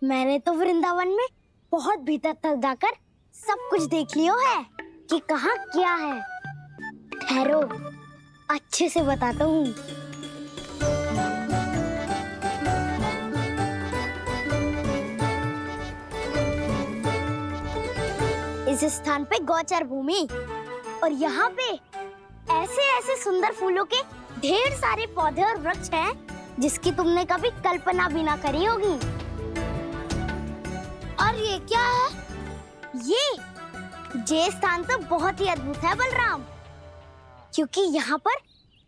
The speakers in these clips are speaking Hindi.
मैंने तो वृंदावन में बहुत भीतर तक जाकर सब कुछ देख लियो है कि कहाँ क्या है। ठहरो, अच्छे से बताता हूँ। इस स्थान पे गोचर भूमि और यहाँ पे ऐसे ऐसे सुंदर फूलों के ढेर सारे पौधे और वृक्ष हैं जिसकी तुमने कभी कल्पना भी ना करी होगी। और ये क्या है? ये स्थान तो बहुत ही अद्भुत है बलराम, क्योंकि यहाँ पर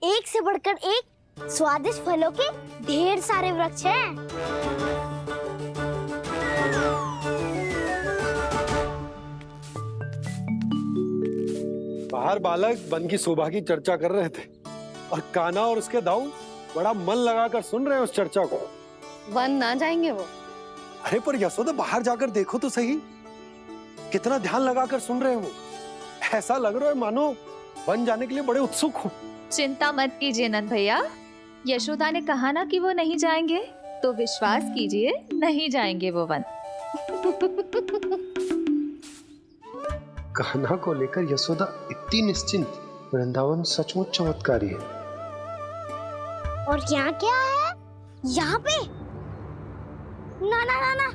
एक से बढ़कर एक स्वादिष्ट फलों के ढेर सारे वृक्ष हैं। बाहर बालक वन की शोभा की चर्चा कर रहे थे और कान्हा और उसके दाऊ बड़ा मन लगाकर सुन रहे हैं उस चर्चा को। वन ना जाएंगे वो? अरे पर यशोदा, बाहर जाकर देखो तो सही, कितना ध्यान लगाकर सुन रहे हो। ऐसा लग रहा है मानो वन जाने के लिए बड़े उत्सुक हो। चिंता मत कीजिए नंद भैया, यशोदा ने कहा ना कि वो नहीं जाएंगे, तो विश्वास कीजिए नहीं जाएंगे वो वन। कान्हा को लेकर यशोदा इतनी निश्चिंत, वृंदावन सचमुच चमत्कारी है। और यहाँ क्या है? यहाँ पे ना ना ना ना,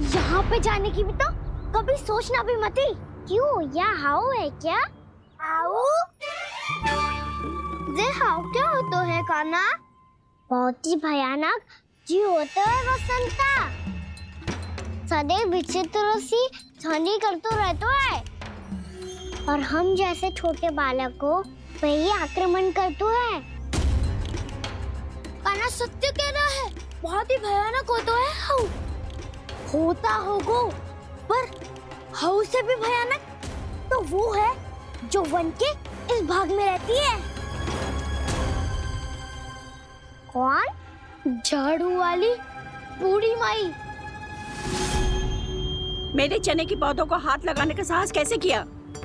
यहाँ पे जाने की भी तो कभी सोचना भी मत ही। क्यों, यहाँ हाउ है क्या? हाउ? ये हाउ क्या होता है कान्हा? बहुत ही भयानक जी होता है वसंता। सदैव विचित्र सी ध्वनि करते रहता है और हम जैसे छोटे बालक को वही आक्रमण करते है। कान्हा सत्य कह रहा है, बहुत ही भयानक होता है हाउ। होता होगा, पर हाउ से भी भयानक तो वो है जो वन के इस भाग में रहती है। कौन? झाड़ू वाली बूढ़ी माई। मेरे चने की पौधों को हाथ लगाने का साहस कैसे किया?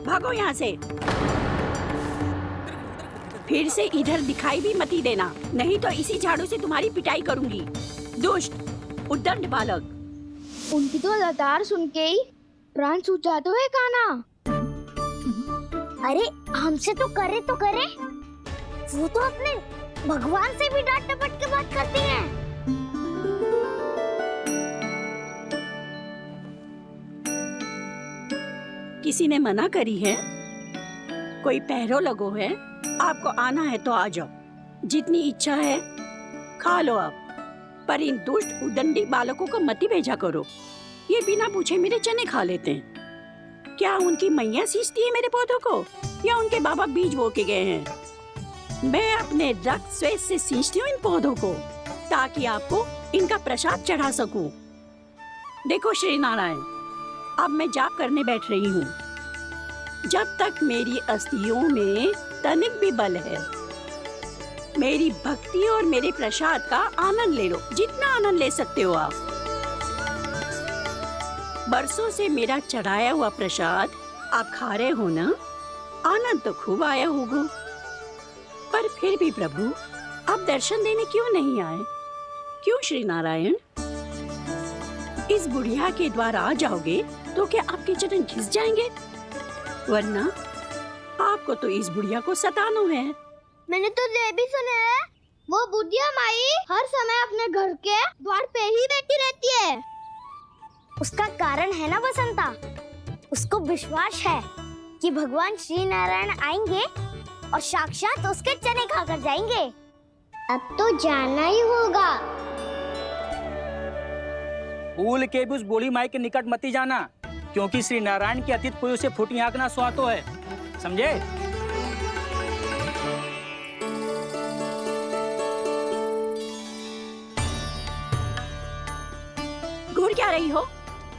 भागो यहाँ से। फिर से इधर दिखाई भी मत ही देना, नहीं तो इसी झाड़ू से तुम्हारी पिटाई करूंगी। दुष्ट, उद्दंड बालक। उनकी तो लतार सुन के ही प्राण सूझ जाते हैं कान्हा। अरे हमसे तो करे, वो तो अपने भगवान से भी डांट डपट के बात करती हैं। किसी ने मना करी है? कोई पहरो लगो है? आपको आना है तो आ जाओ, जितनी इच्छा है खा लो आप, पर इन दुष्ट उदंडी बालकों को मत ही भेजा करो। ये बिना पूछे मेरे चने खा लेते हैं। क्या उनकी मैया सींचती है मेरे पौधों को, या उनके बाबा बीज बो के गए हैं? मैं अपने रक्त स्वेद से सींचती हूँ इन पौधों को, ताकि आपको इनका प्रसाद चढ़ा सकूं। देखो श्री नारायण, अब मैं जाप करने बैठ रही हूँ। जब तक मेरी अस्थियों में तनिक भी बल है, मेरी भक्ति और मेरे प्रसाद का आनंद ले लो, जितना आनंद ले सकते हो आप। बरसों से मेरा चढ़ाया हुआ प्रसाद आप खा रहे हो ना, आनंद तो खूब आया होगा। पर फिर भी प्रभु, आप दर्शन देने क्यों नहीं आए? क्यों श्री नारायण? इस बुढ़िया के द्वार आ जाओगे तो क्या आपके चरण घिस जाएंगे? वरना आपको तो इस बुढ़िया को सताना है। मैंने तो ये भी सुना है, वो बुढ़िया माई हर समय अपने घर के द्वार पे ही बैठी रहती है। उसका कारण है ना बसंता, उसको विश्वास है कि भगवान श्री नारायण आएंगे और साक्षात उसके चने खाकर जाएंगे। अब तो जाना ही होगा। भूल के भी उस बूढ़ी माई के निकट मत ही जाना, क्योंकि श्री नारायण की अतीत कोई उसे फूटी आंख ना सुहातो है, समझे? घूर क्या रही हो?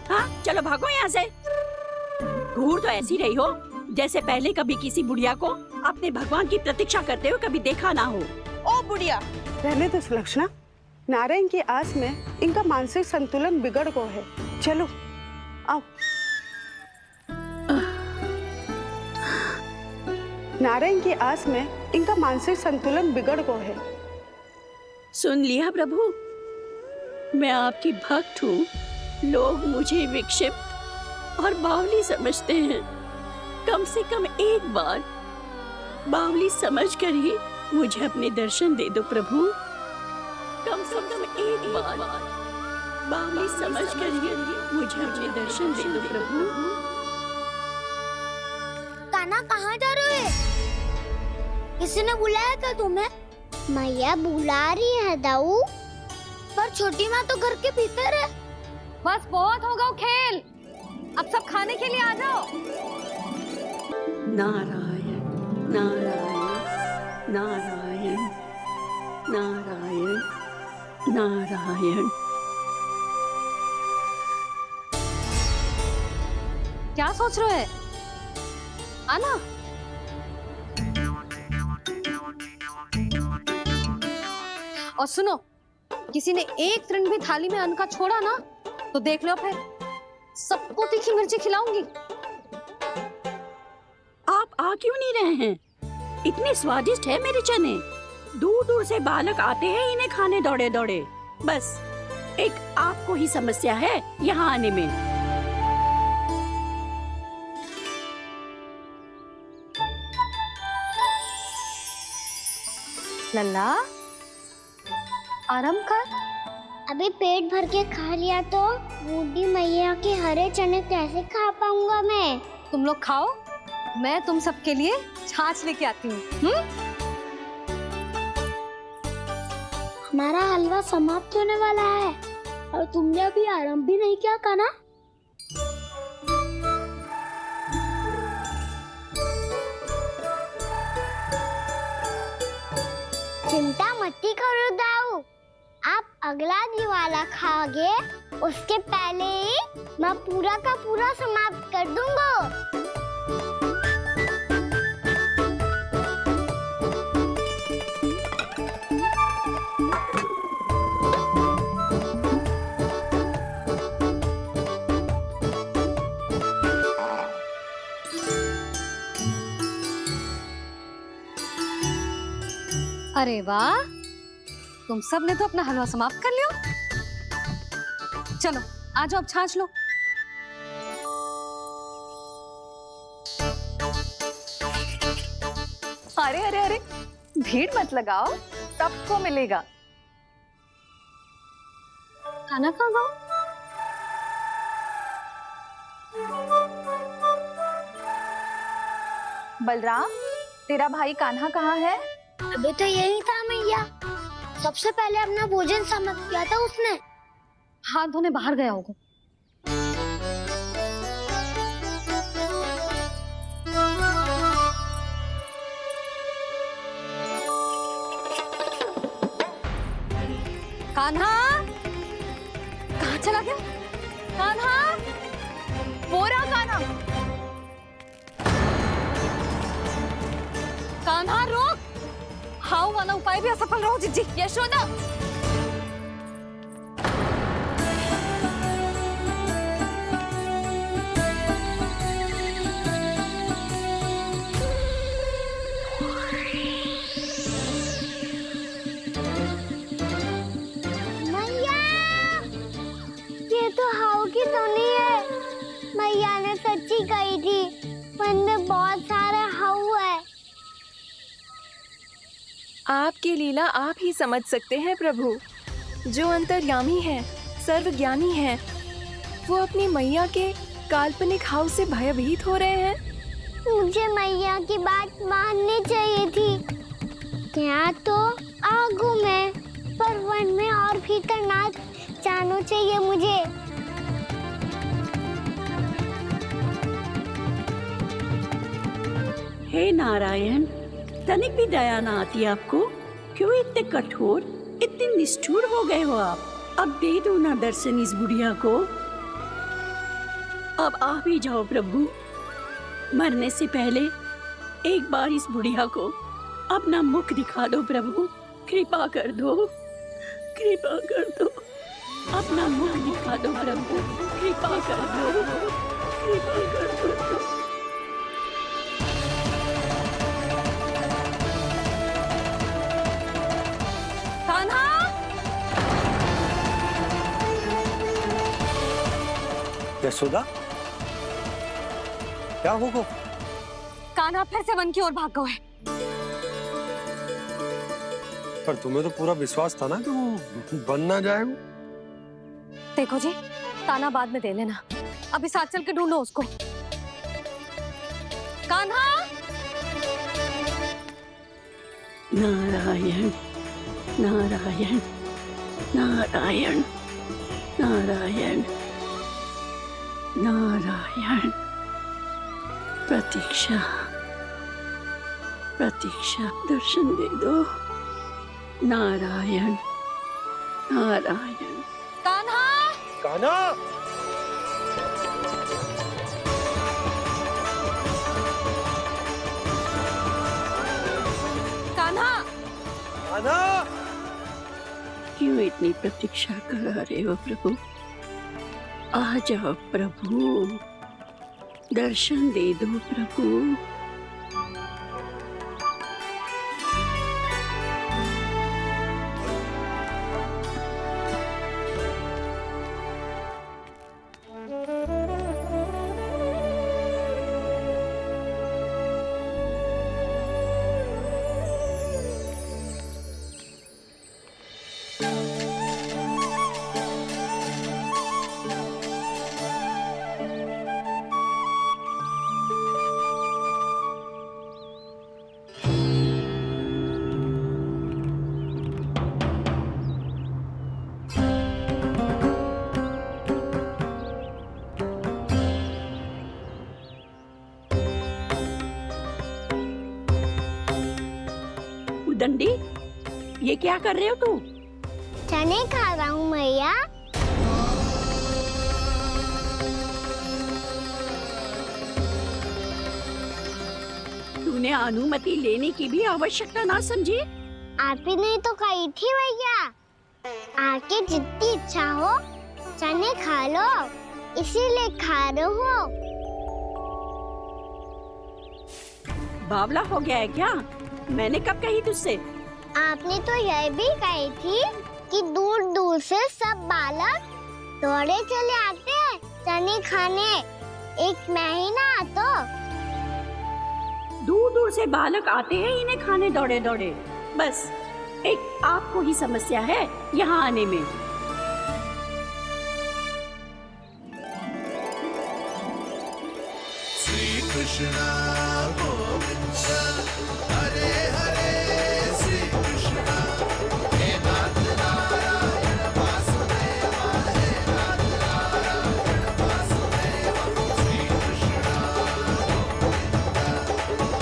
हाँ, चलो भागो यहाँ से। घूर तो ऐसी रही हो जैसे पहले कभी किसी बुढ़िया को अपने भगवान की प्रतीक्षा करते हुए कभी देखा ना हो। ओ बुढ़िया, रहने दो सुलक्षणा। नारायण की आस में इनका मानसिक संतुलन बिगड़ गया है। चलो आओ। नारायण की आस में इनका मानसिक संतुलन बिगड़ गया है। सुन लिया प्रभु, मैं आपकी भक्त हूँ, लोग मुझे विक्षिप्त और बावली समझते हैं। कम से कम एक बार बावली समझकर ही मुझे अपने दर्शन दे दो प्रभु। कम से कम एक बार बावली समझकर ही मुझे अपने दर्शन दे दो प्रभु। कान्हा कहाँ जा रहे हो? किसी ने बुलाया क्या तुम्हें? मैया बुला रही है दाऊ, पर छोटी माँ तो घर के भीतर है। बस बहुत हो गया खेल, अब सब खाने के लिए आ जाओ। नारायण नारायण नारायण नारायण नारायण। क्या सोच रहे हैं? आना। और सुनो, किसी ने एक तृण भी थाली में अन्न का छोड़ा ना तो देख लो, फिर सबको तीखी मिर्ची खिलाऊंगी। आप आ क्यों नहीं रहे हैं? इतने स्वादिष्ट है मेरे चने। दूर दूर से बालक आते हैं इन्हें खाने दौड़े दौड़े। बस एक आपको ही समस्या है यहाँ आने में। लल्ला, आराम कर। अभी पेट भर के खा लिया तो बूढ़ी मैया के हरे चने कैसे खा पाऊंगा मैं? तुम लोग खाओ, मैं तुम सबके लिए छाछ लेके आती हूँ। हमारा हलवा समाप्त होने वाला है और तुमने अभी आराम भी नहीं किया कान्हा। चिंता मत करो दाऊ, आप अगला दिवाला खाओगे उसके पहले ही मैं पूरा का पूरा समाप्त कर दूंगा। अरे वाह, तुम सब ने तो अपना हलवा समाप्त कर लिया। चलो आ जाओ, अब छाछ लो। अरे अरे अरे, भीड़ मत लगाओ, सबको मिलेगा। खाना खा गो। बलराम, तेरा भाई कान्हा कहाँ है? अभी तो यही था मैया, सबसे पहले अपना भोजन समाप्त किया था उसने। हाथ धोने बाहर गया होगा। कान्हा कहाँ चला गया? कान्हा, वो रहा कान्हा। कान्हा रोक, हाउ वाला उपाय भी असफल रहो जिज्जी। यशोदा, मैया, ये तो हाउ की धुनी है। मैया ने सच्ची कही थी, मन में बहुत सारे हाउ है। आपकी लीला आप ही समझ सकते हैं प्रभु। जो अंतर्यामी है, सर्वज्ञानी है, वो अपनी मैया के काल्पनिक हाव से भयभीत हो रहे हैं। मुझे मैया की बात माननी चाहिए थी। यहाँ तो आगू में, पर वन में और भीतर ना जाना चाहिए मुझे। हे नारायण, तनिक भी दया ना आती आपको? क्यों इतने कठोर, इतने निष्ठुर हो गए हो आप? अब दे दो ना दर्शन इस बुढ़िया को। अब आ भी जाओ प्रभु। मरने से पहले एक बार इस बुढ़िया को अपना मुख दिखा दो प्रभु। कृपा कर दो, कृपा कर दो। अपना मुख दिखा दो प्रभु, कृपा कर दो, कृपा कर दो। कान्हा, यशोदा, क्या होगा? कान्हा फिर से वन की ओर भाग गए। पर तुम्हें तो पूरा विश्वास था ना कि वो बन ना जाए वो। देखो जी, ताना बाद में दे लेना, अभी साथ चल के ढूंढो उसको। कान्हा! नारायण नारायण नारायण नारायण नारायण। प्रतीक्षा प्रतीक्षा, दर्शन दे दो। नारायण नारायण। कान्हा! कान्हा! कान्हा! कान्हा! क्यों इतनी प्रतीक्षा करा रहे हो प्रभु? आ जाओ प्रभु, दर्शन दे दो प्रभु। दंडी, ये क्या कर रहे हो तू? चने खा रहा हूँ मैया। तूने अनुमति लेने की भी आवश्यकता ना समझी? आप ही नहीं तो कही थी भैया, आके जितनी इच्छा हो चने खा लो, इसीलिए खा रहे हो। बावला हो गया है क्या? मैंने कब कही तुझसे? आपने तो यह भी कही थी कि दूर दूर से सब बालक दौड़े चले आते हैं चने खाने, एक महीना तो दूर दूर से बालक आते हैं इन्हें खाने दौड़े दौड़े। बस एक आपको ही समस्या है यहाँ आने में। श्री कृष्णा गोविंद हरे हरे, श्री कृष्णा हे नाथ नारायण वासुदेव, हे नाथ नारायण वासुदेव, श्री कृष्णा गोविंद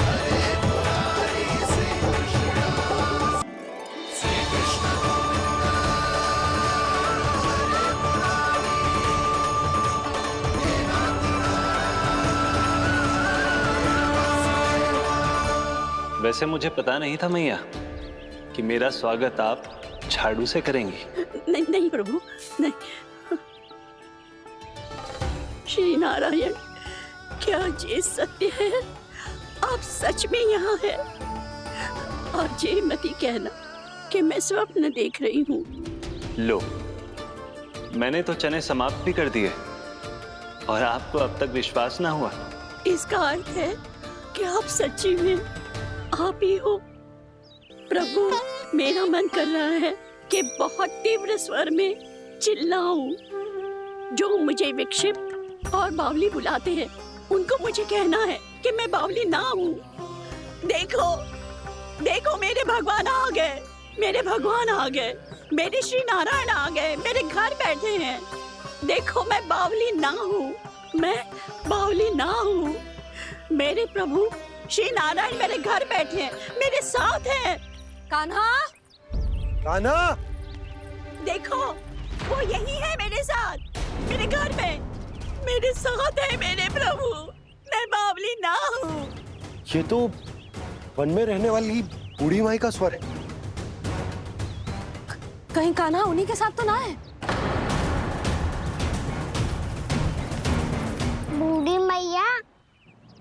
हरे मुरारी, श्री कृष्णा गोविंद हरे मुरारी, हे नाथ वैसे मुझे पता नहीं था मैया कि मेरा स्वागत आप झाड़ू से करेंगी। नहीं नहीं प्रभु, नहीं। श्री नारायण, क्या ये सत्य है? आप सच में यहाँ हैं? और ये मत ही कहना कि मैं स्वप्न देख रही हूँ। लो, मैंने तो चने समाप्त भी कर दिए और आपको अब तक विश्वास ना हुआ। इसका अर्थ है कि आप सच्ची में आप ही हो। प्रभु, मेरा मन कर रहा है कि बहुत तीव्र स्वर में चिल्लाऊं। जो मुझे विक्षिप्त और बावली बुलाते हैं उनको मुझे कहना है कि मैं बावली ना हूँ। देखो देखो, मेरे भगवान आ गए, मेरे भगवान आ गए, मेरे श्री नारायण आ गए, मेरे घर बैठे हैं। देखो, मैं बावली ना हूँ, मैं बावली ना हूँ। मेरे प्रभु श्री नारायण मेरे घर बैठे हैं, मेरे साथ हैं। कान्हा! कान्हा! देखो, वो यही है मेरे साथ, मेरे घर में, मेरे साथ है मेरे प्रभु। मैं बावली ना हूँ। ये तो वन में रहने वाली बूढ़ी माई का स्वर है। कहीं कान्हा उन्हीं के साथ तो ना है? बूढ़ी मैया,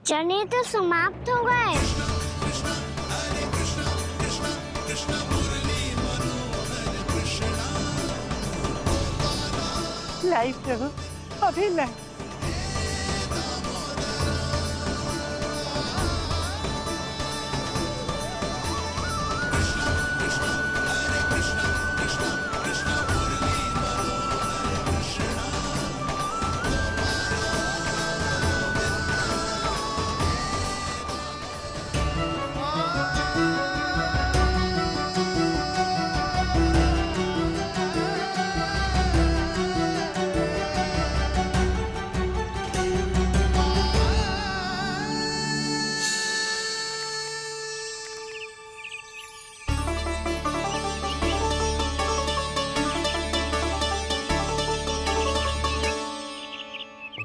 चने तो समाप्त हो गए। लाई प्रभु, अभी लाई।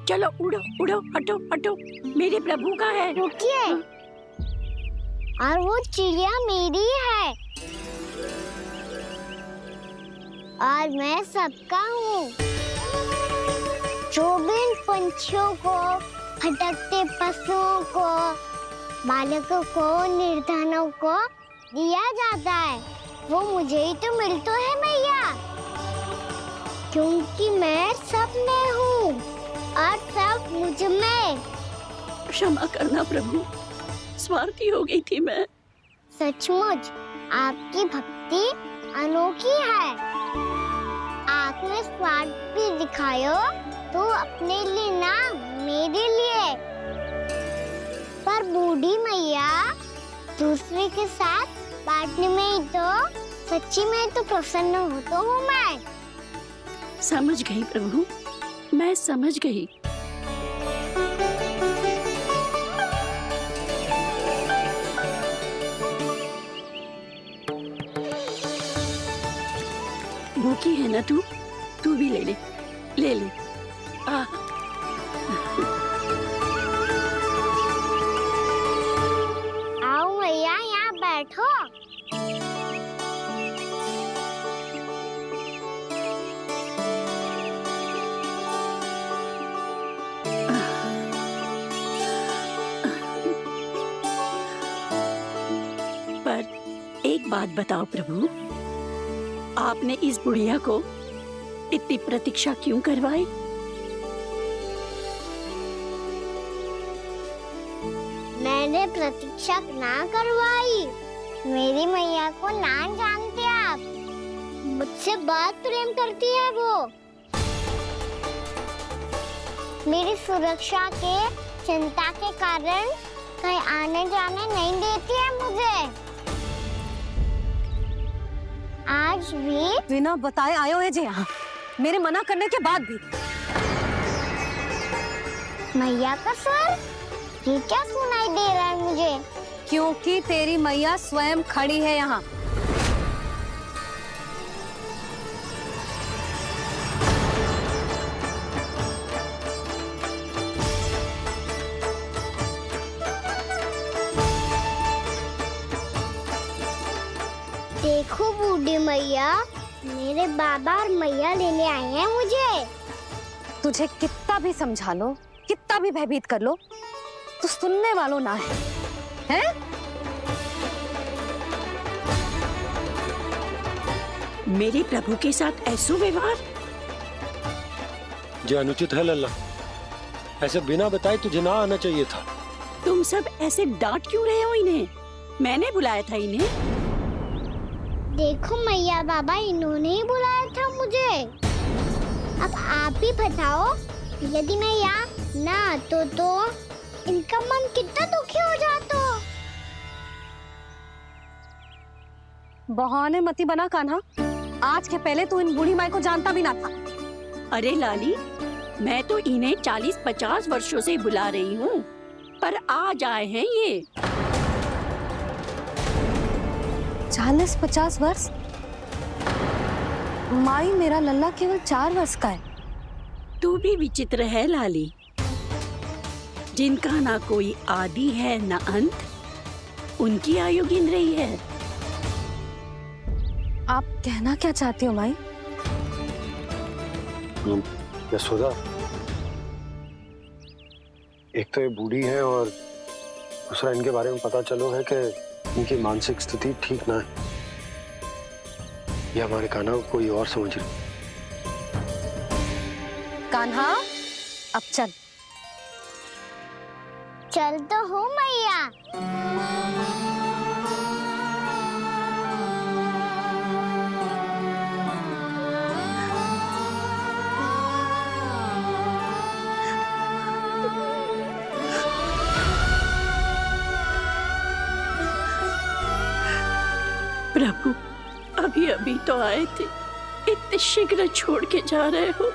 चलो उड़ो उड़ो, हटो हटो, मेरे प्रभु का है। रुकिए, और वो चिड़िया मेरी है और मैं सबका हूँ। जो भी इन पंछियों को, भटकते पशुओं को, बालकों को, निर्धनों को दिया जाता है, वो मुझे ही तो मिलता है मैया, क्योंकि मैं सब में हूँ और सब मुझ में। क्षमा करना प्रभु, स्वार्थी हो गई थी मैं। सचमुच आपकी भक्ति अनोखी है। आपने स्वार्थ भी दिखायो तो अपने लिए ना, मेरे लिए। पर बूढ़ी मैया, दूसरे के साथ बांटने में ही तो सच्ची में तो प्रसन्न होता हूँ मैं। समझ गई प्रभु, मैं समझ गई। भूखी है ना तू? तू भी ले ले, ले ले। आ आओ मैया, यहाँ बैठो। पर एक बात बताओ प्रभु, आपने इस बुढ़िया को इतनी प्रतीक्षा क्यों करवाई? मैंने प्रतीक्षा ना करवाई। मेरी मैया को ना जानते आप, मुझसे बहुत प्रेम करती है वो। मेरी सुरक्षा के चिंता के कारण कहीं आने जाने नहीं देती है मुझे। आज भी बिना बताए आयो है जे यहाँ, मेरे मना करने के बाद भी। मैया का स्वर, ये क्या सुनाई दे रहा है मुझे? क्योंकि तेरी मैया स्वयं खड़ी है यहाँ। देखो बूढ़ी मैया, मेरे बाबा और मैया लेने आए हैं मुझे। तुझे कितना भी समझा लो, कितना भी भयभीत कर लो, तो सुनने वालों ना है, हैं? मेरे प्रभु के साथ ऐसा व्यवहार जो अनुचित है लल्ला। ऐसे बिना बताए तुझे ना आना चाहिए था। तुम सब ऐसे डांट क्यों रहे हो इन्हें? मैंने बुलाया था इन्हें। देखो मैया बाबा, इन्होंने ही बुलाया था मुझे। अब आप ही बताओ, यदि मैं यहाँ ना आतो तो इनका मन कितना दुखी हो जाता। बहाने मती बना कान्हा, आज के पहले तू इन बूढ़ी माई को जानता भी ना था। अरे लाली, मैं तो इन्हें 40-50 वर्षों से बुला रही हूँ, पर आज आए हैं ये। 40-50 वर्ष? माई, मेरा लल्ला केवल 4 वर्ष का है। तू भी विचित्र है लाली, जिनका ना कोई आदि है ना अंत, उनकी आयु गिन रही है। आप कहना क्या चाहती हो माई? यशोदा, एक तो ये बूढ़ी है और दूसरा इनके बारे में पता चलो है कि इनकी मानसिक स्थिति ठीक ना है। ये हमारे कान्हा को कोई और समझ रही। कान्हा, अब चल। चल तो हूँ मैया। प्रभु, अभी अभी तो आए थे, इतने शीघ्र छोड़ के जा रहे हो।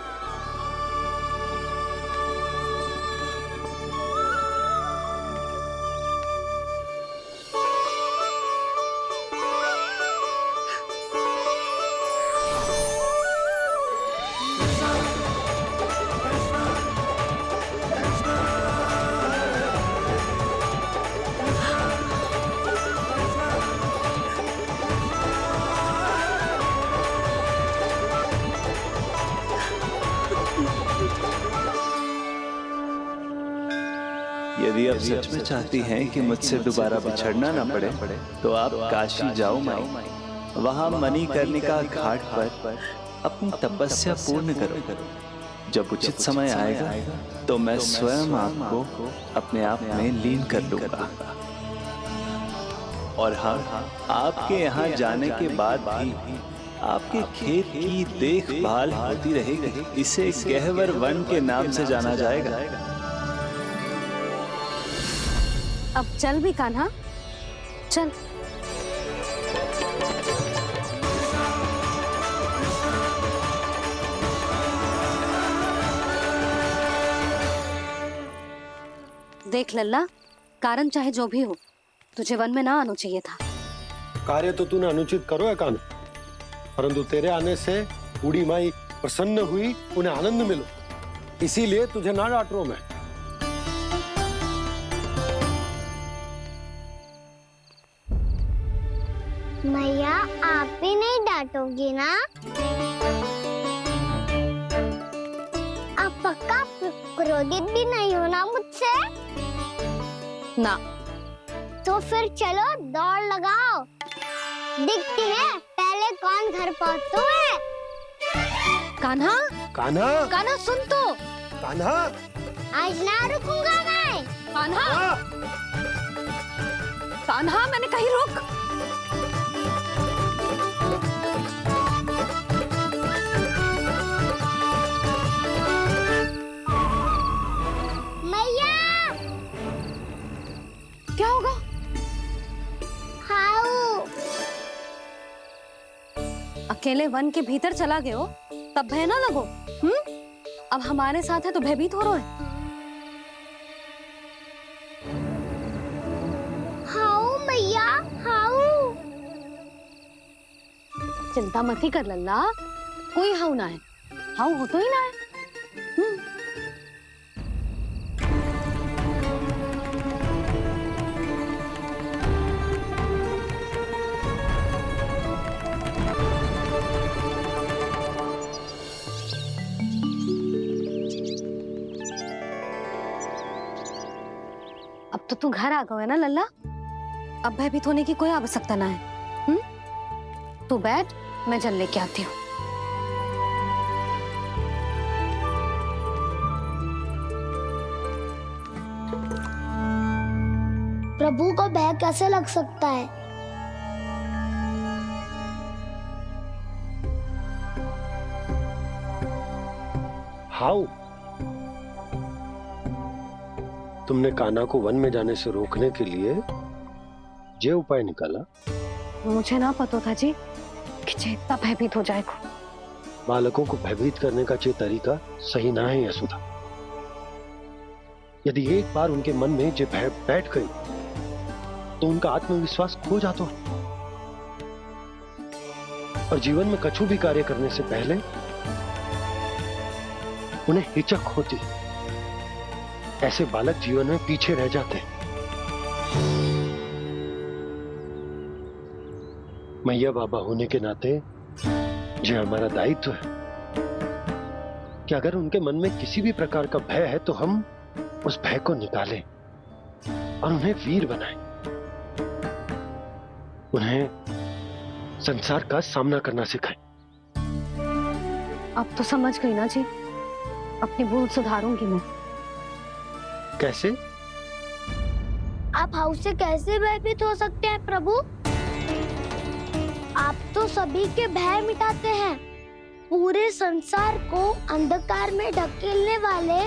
यदि आप सच में चाहती हैं कि मुझसे दोबारा बिछड़ना ना पड़े तो आप काशी जाओ माई। वहां मणिकर्णिका घाट पर अपनी तपस्या पूर्ण करो। जब उचित समय आएगा तो मैं स्वयं आपको अपने आप में लीन कर लूंगा। और हाँ, आपके यहाँ जाने के बाद भी आपके खेत की देखभाल होती रहेगी। इसे गहवर वन के नाम से जाना जाएगा। अब चल भी कान्हा, चल। देख लल्ला, कारण चाहे जो भी हो, तुझे वन में ना आना चाहिए था। कार्य तो तूने अनुचित करो है कान्हा, परंतु तेरे आने से बूढ़ी माई प्रसन्न हुई, उन्हें आनंद मिलो, इसीलिए तुझे ना डांट रहा हूं मैं। मैया आप भी नहीं डांटोगी ना? आप पक्का क्रोधित भी नहीं हो ना मुझसे? ना। तो फिर चलो दौड़ लगाओ, दिखती है पहले कौन घर पहुंचता है। कान्हा, कान्हा, कान्हा सुन तो। कान्हा, आज ना रुकूंगा मैं। कान्हा, कान्हा मैंने कही रुक। मैया, क्या होगा? हाउ अकेले वन के भीतर चला गए हो तब भय ना लगो। अब हमारे साथ है तो भयभीत हो रहे हैं। हाउ मैया, हाउ। चिंता मत ही कर लल्ला, कोई हाउ ना है। हाउ हो तो ही ना है। अब तो तू घर आ गया है ना लल्ला, अब भयभीत होने की कोई आवश्यकता ना है। तू बैठ, मैं जल लेके आती हूँ। प्रभु को भय कैसे लग सकता है? हाउ? तुमने कान्हा को वन में जाने से रोकने के लिए ये उपाय निकाला? मुझे ना पता था जी कि इतना भयभीत हो जाएगा। बालकों को भयभीत करने का ये तरीका सही ना है यशोदा। यदि एक बार उनके मन में ये भय बैठ गई तो उनका आत्मविश्वास खो जाता है और जीवन में कछु भी कार्य करने से पहले उन्हें हिचक होती। ऐसे बालक जीवन में पीछे रह जाते हैं। मैया बाबा होने के नाते ये हमारा दायित्व है कि अगर उनके मन में किसी भी प्रकार का भय है तो हम उस भय को निकालें और उन्हें वीर बनाएं, उन्हें संसार का सामना करना सिखाएं। अब तो समझ गई ना जी, अपनी भूल सुधारूंगी मैं। कैसे? आप हाउ से कैसे भयभीत हो सकते हैं प्रभु? आप तो सभी के भय मिटाते हैं। पूरे संसार को अंधकार में ढकेलने वाले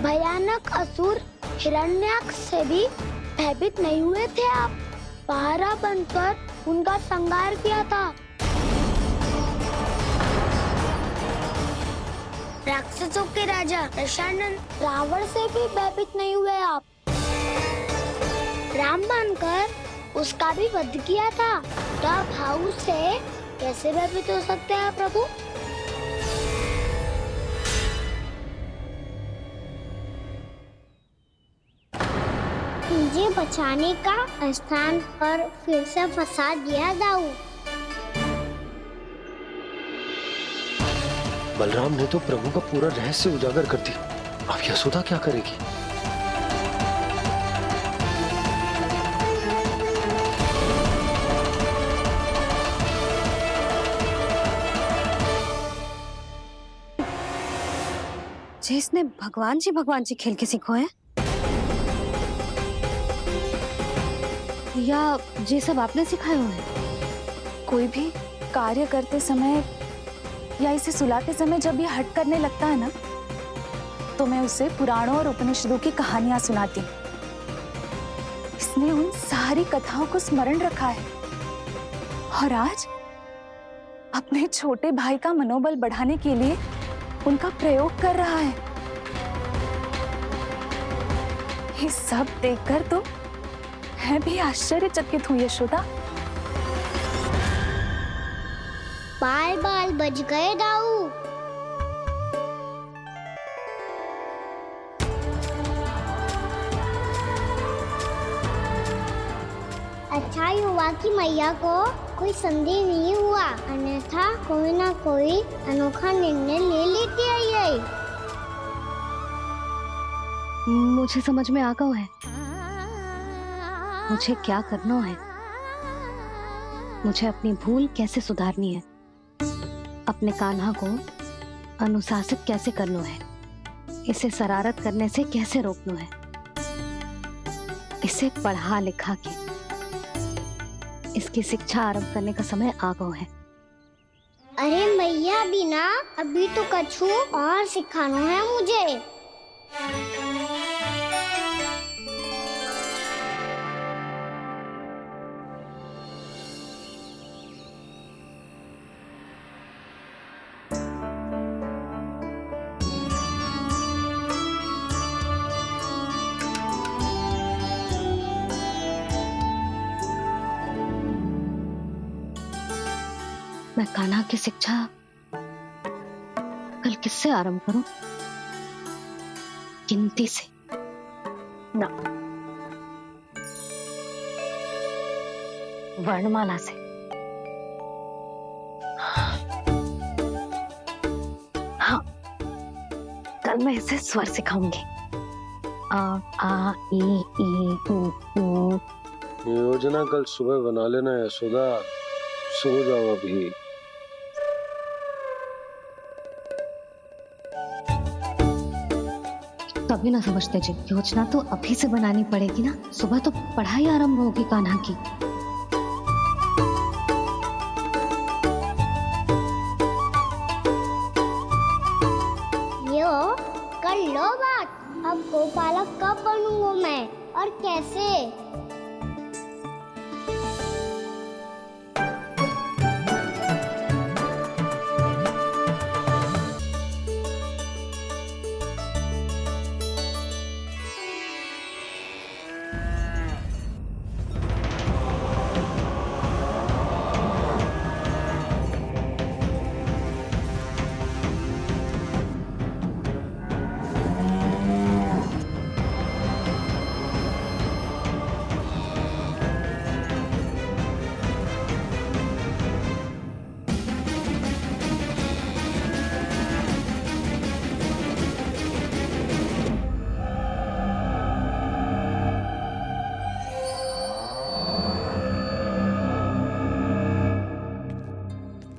भयानक असुर हिरण्याक्ष से भी भयभीत नहीं हुए थे आप। पहरा बनकर उनका संहार किया था। राक्षसों के राजा दशानन रावण से भी भयभीत नहीं हुए आप। राम बनकर उसका भी वध किया था। तो आप हाउ से कैसे भयभीत हो सकते हैं प्रभु? मुझे बचाने का स्थान पर फिर से फंसा दिया दाऊ। बलराम ने तो प्रभु का पूरा रहस्य उजागर कर दिया। अब यशोदा क्या करेगी? जे इसने भगवान जी खेल के सीखो है, या ये सब आपने सिखाए हुए हैं? कोई भी कार्य करते समय या इसे सुलाते समय जब ये हट करने लगता है ना, तो मैं उसे पुराणों और उपनिषदों की कहानियां सुनाती हूँ। इसने उन सारी कथाओं को स्मरण रखा है और आज अपने छोटे भाई का मनोबल बढ़ाने के लिए उनका प्रयोग कर रहा है। ये सब देखकर तो मैं भी आश्चर्यचकित हुई यशोदा। बाल बच गए दाऊ। अच्छा ही हुआ कि मैया को कोई संदेह नहीं हुआ, अन्यथा कोई ना कोई अनोखा निर्णय ले लेती है ये। मुझे समझ में आ गया है मुझे क्या करना है। मुझे अपनी भूल कैसे सुधारनी है, अपने कान्हा को अनुशासित कैसे करना है, इसे शरारत करने से कैसे रोकना है, इसे पढ़ा लिखा के इसकी शिक्षा आरंभ करने का समय आ गया है। अरे मैया बिना अभी तो कछु और सिखाना है मुझे। मैं कान्हा की शिक्षा कल किससे आरंभ करूं? गिनती से ना, वर्णमाला से। हाँ, कल मैं इसे स्वर सिखाऊंगी। आ ई ऊ। योजना कल सुबह बना लेना यशोदा, सो जाओ अभी। कभी ना समझते जी, योजना तो अभी से बनानी पड़ेगी ना। सुबह तो पढ़ाई आरंभ होगी कान्हा की। यो कर लो बात। अब गोपालक कब बनूंगा मैं और कैसे?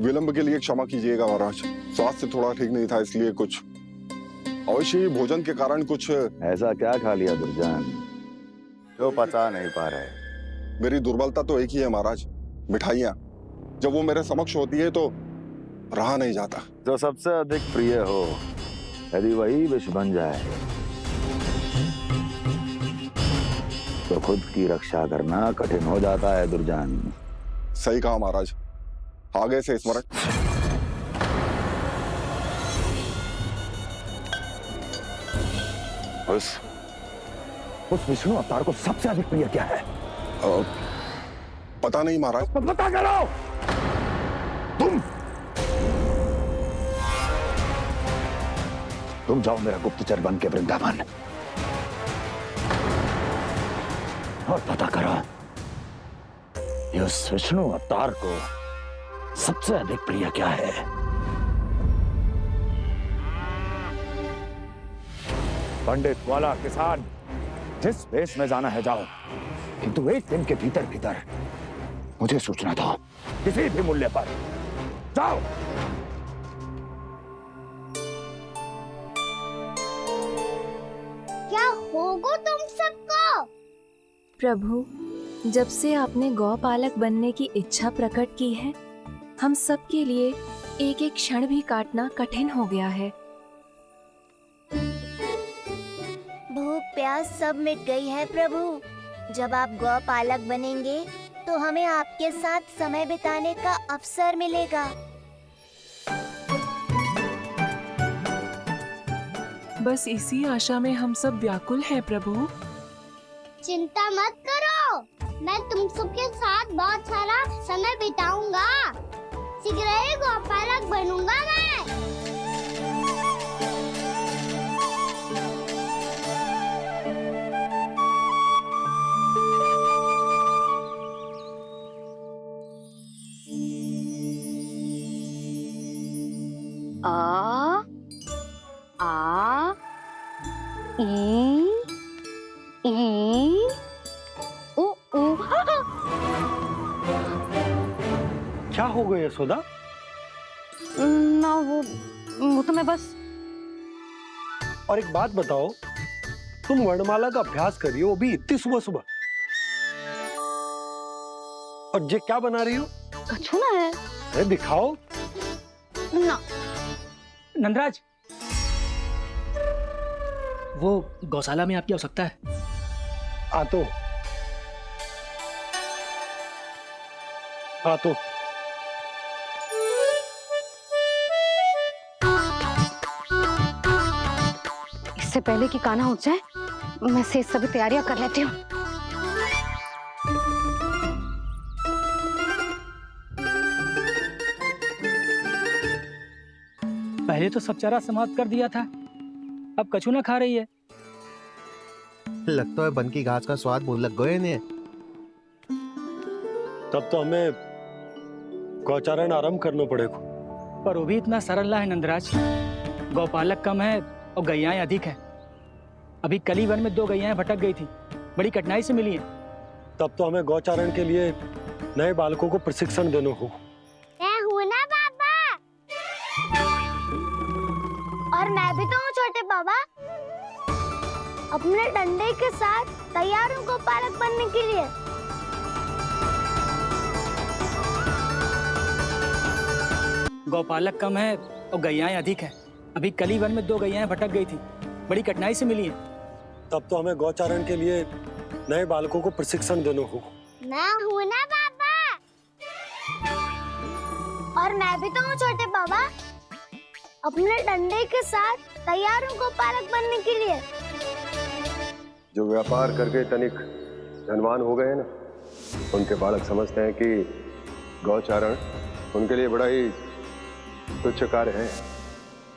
विलंब के लिए क्षमा कीजिएगा महाराज, स्वास्थ्य थोड़ा ठीक नहीं था इसलिए कुछ अवश्य ही भोजन के कारण कुछ। ऐसा क्या खा लिया दुर्जन जो पचा नहीं पा रहे? मेरी दुर्बलता तो एक ही है महाराज, मिठाइयाँ। जब वो मेरे समक्ष होती है तो रहा नहीं जाता। जो सबसे अधिक प्रिय हो, यदि वही विष बन जाए तो खुद की रक्षा करना कठिन हो जाता है दुर्जन। सही कहा महाराज, आगे से स्मरण। उस विष्णु अवतार को सबसे अधिक प्रिय क्या है? पता नहीं महाराज। पता करो। तुम जाओ मेरा गुप्तचर बन के वृंदावन और पता करो उस विष्णु अवतार को सबसे अधिक प्रिय क्या है। पंडित वाला किसान जिस वेश में जाना है जाओ, किंतु एक दिन के भीतर भीतर मुझे सूचना दो, किसी भी मूल्य पर। जाओ। होगा तुम सबको। प्रभु, जब से आपने गौपालक बनने की इच्छा प्रकट की है, हम सब के लिए एक एक क्षण भी काटना कठिन हो गया है। भूख प्यास सब मिट गई है प्रभु। जब आप गौपालक बनेंगे तो हमें आपके साथ समय बिताने का अवसर मिलेगा। बस इसी आशा में हम सब व्याकुल हैं प्रभु। चिंता मत करो, मैं तुम सबके साथ बहुत सारा समय बिताऊंगा। शीघ्र ही गौपालक बनूंगा मैं। आ आ ई ओ ओ। क्या हो गया यशोदा? ना वो तो मैं बस। और एक बात बताओ, तुम वर्णमाला का अभ्यास कर रही हो, वो भी इतनी सुबह सुबह, और ये क्या बना रही हो? कछु ना है। अरे दिखाओ ना। नंदराज, वो गौशाला में आपकी आवश्यकता है। आ तो इससे पहले कि कान्हा उठ जाए, मैं से सभी तैयारियां कर लेती हूँ। पहले तो सब चारा समाप्त कर दिया था, अब कछु ना खा रही है। लगता है बन की घास का स्वाद भूल लग गए इन्हें। तब तो हमें गौचारण आरंभ करना पड़ेगा। पर वो भी इतना सरल है नंदराज। गौपालक कम है और गैयाएं अधिक है। अभी कली वन में 2 गैयाएं भटक गई थी, बड़ी कठिनाई से मिली है। तब तो हमें गौचारण के लिए नए बालकों को प्रशिक्षण देना होगा। मैं हूँ ना बाबा, और मैं भी तो हूँ छोटे बाबा। अपने डंडे के साथ तैयार हूँ गौपालक बनने के लिए। गौपालक कम है और गैयाएं अधिक है। अभी कली वन में 2 गैयाएं भटक गई थी, बड़ी कठिनाई से मिली है। तब तो हमें गौचारण के लिए नए बालकों को प्रशिक्षण देना होगा। मैं हूँ ना बाबा, और मैं भी तो हूँ छोटे बाबा। अपने डंडे के साथ तैयार हूँ गौपालक बनने के लिए। जो व्यापार करके तनिक धनवान हो गए हैं ना, उनके बालक समझते हैं कि गौचारण उनके लिए बड़ा ही तुच्छ कार्य है।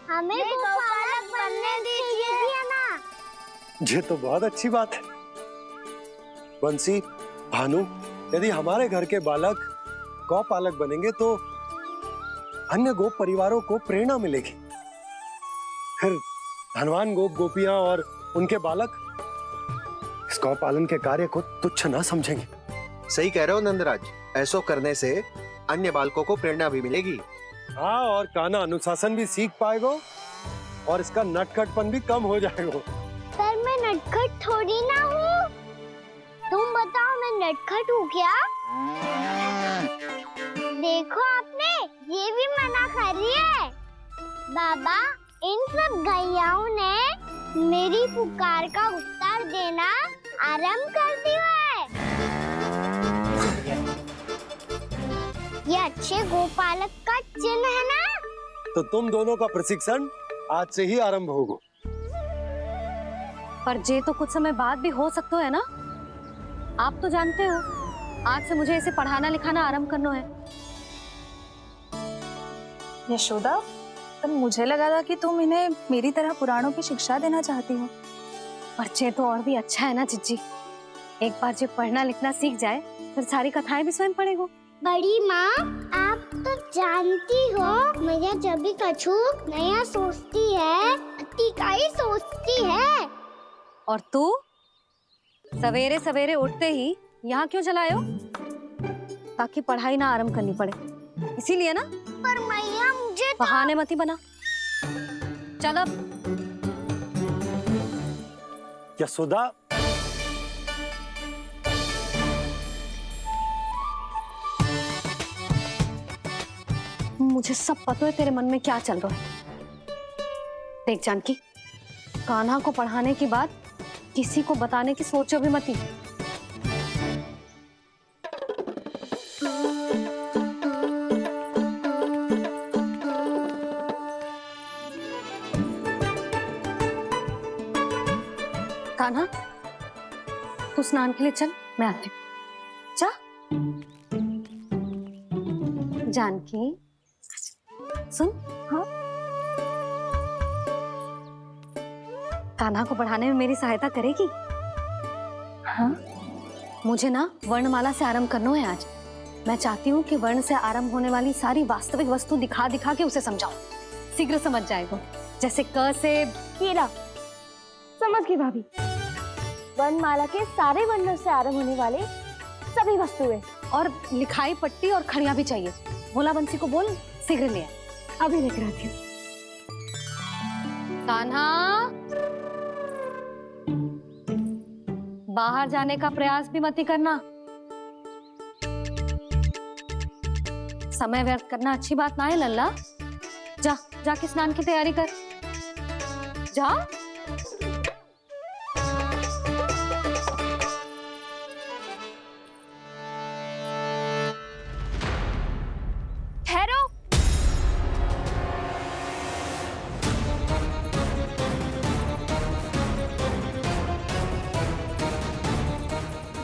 हमें गौपालक बनने दीजिए ना। ये तो बहुत अच्छी बात है। बंसी, भानु, यदि हमारे घर के बालक गौपालक बनेंगे तो अन्य गोप परिवारों को प्रेरणा मिलेगी। फिर धनवान गोप गोपियां और उनके बालक इस गौपालन के कार्य को तुच्छ ना समझेंगे। सही कह रहे हो नंदराज, ऐसा करने से अन्य बालकों को प्रेरणा भी मिलेगी। हाँ, और कान्हा अनुशासन भी सीख पाएगा और इसका नटखटपन भी कम हो जाएगा। पर मैं नटखट थोड़ी ना हूँ। तुम बताओ, मैं नटखट हूँ क्या? देखो आपने ये भी मना कर रही है। बाबा, इन सब गैयाओं ने मेरी पुकार का उत्तर देना आरंभ कर दिया है। ये अच्छे गोपालक का चिन्ह है ना? तो तुम दोनों का प्रशिक्षण आज से ही आरंभ होगा। पर जे तो कुछ समय बाद भी हो सकता है ना। आप तो जानते हो, आज से मुझे इसे पढ़ाना लिखाना आरंभ करना है। यशोदा, पर मुझे लगा था कि तुम इन्हें मेरी तरह पुराणों की शिक्षा देना चाहती हो। पर जे तो और भी अच्छा है ना जिज्जी। एक बार जो पढ़ना लिखना सीख जाए, फिर सारी कथाएं भी स्वयं पढ़ेगा। बड़ी माँ, आप तो जानती हो मैया जब भी कछु नया सोचती है, अतिकाई सोचती है। और तू सवेरे सवेरे उठते ही यहाँ क्यों चलाए हो? ताकि पढ़ाई ना आरंभ करनी पड़े, इसीलिए ना। पर मैया मुझे तो... बहाने मत ही बना। चल अब यशोदा, मुझे सब पता है तेरे मन में क्या चल रहा है। देख जानकी, कान्हा को पढ़ाने की बात किसी को बताने की सोचो भी मत ही। कान्हा, तू स्नान के लिए चल, मैं आती हूँ। जा। जानकी सुन। हाँ, कान्हा को पढ़ाने में मेरी सहायता करेगी? हाँ, मुझे ना वर्णमाला से आरंभ करना है आज। मैं चाहती हूँ कि वर्ण से आरंभ होने वाली सारी वास्तविक वस्तु दिखा दिखा के उसे समझाऊं। शीघ्र समझ जाएगा। जैसे क से हीरा। समझ गई भाभी। वर्णमाला के सारे वर्णों से आरंभ होने वाले सभी वस्तुएं और लिखाई पट्टी और खड़िया भी चाहिए। भोला बंसी को बोल शीघ्र ले आए। अभी लेकर आती हूँ। कान्हा, बाहर जाने का प्रयास भी मत ही करना। समय व्यर्थ करना अच्छी बात ना है लल्ला। जा, जाके स्नान की तैयारी कर। जा। ठहरो।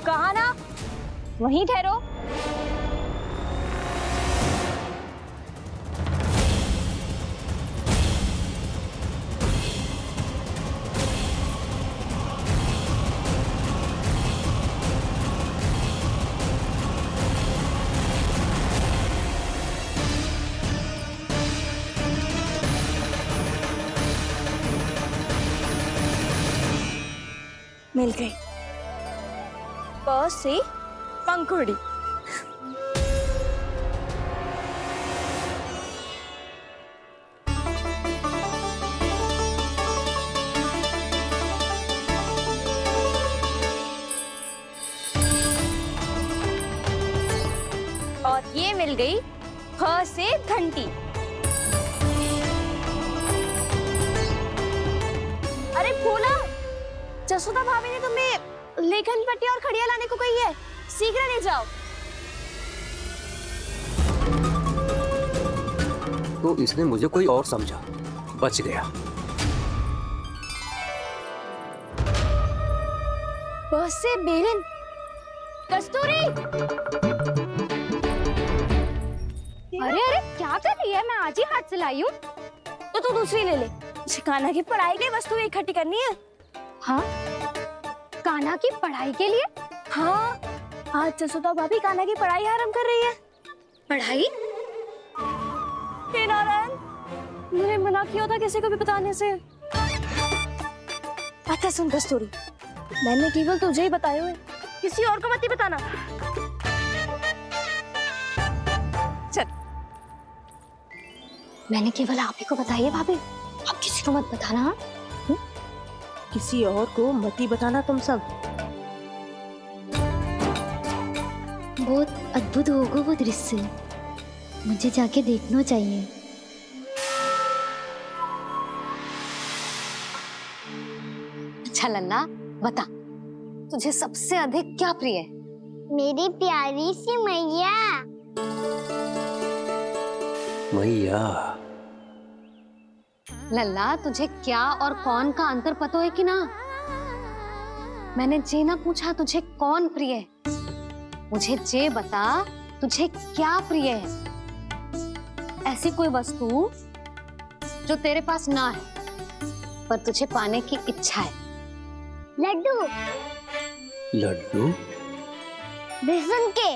कहा ना, वहीं ठहरो। मिल गई। प से पंखुड़ी। और ये मिल गई फ से घंटी। अरे भोला, जसोदा भाभी ने तुम्हें लेखन पट्टी और खड़िया लाने को कही है। शीघ्र ले जाओ। तो इसने मुझे कोई और समझा, बच गया। बस से बेलन। कस्तूरी। अरे अरे क्या कर रही है? मैं आज ही हाथ से लाई हूँ। तो तू दूसरी ले ले। कान्हा की पढ़ाई के लिए वस्तुएं इकट्ठी करनी है। हाँ, कान्हा की पढ़ाई के लिए? हाँ, आज जसोदा भाभी कान्हा की पढ़ाई आरंभ कर रही है। पढ़ाई? हे नारायण, मैंने मना किया था किसी को भी बताने से। अच्छा सुन कस्तूरी, मैंने केवल तुझे ही बताए हुए, किसी और को मत ही बताना। चल। मैंने केवल आप ही को बताई है भाभी, आप किसी को मत बताना। हाँ? किसी और को मत ही बताना तुम सब। बहुत अद्भुत होगा वो दृश्य, मुझे जाके देखना चाहिए। अच्छा लल्ला, बता, तुझे सबसे अधिक क्या प्रिय है? मेरी प्यारी सी मैया। मैया। लल्ला, तुझे क्या और कौन का अंतर पता है कि ना? मैंने जे ना पूछा तुझे कौन प्रिय है, मुझे जे बता तुझे क्या प्रिय है। ऐसी कोई वस्तु जो तेरे पास ना है पर तुझे पाने की इच्छा है। लड्डू। लड्डू? बेसन के।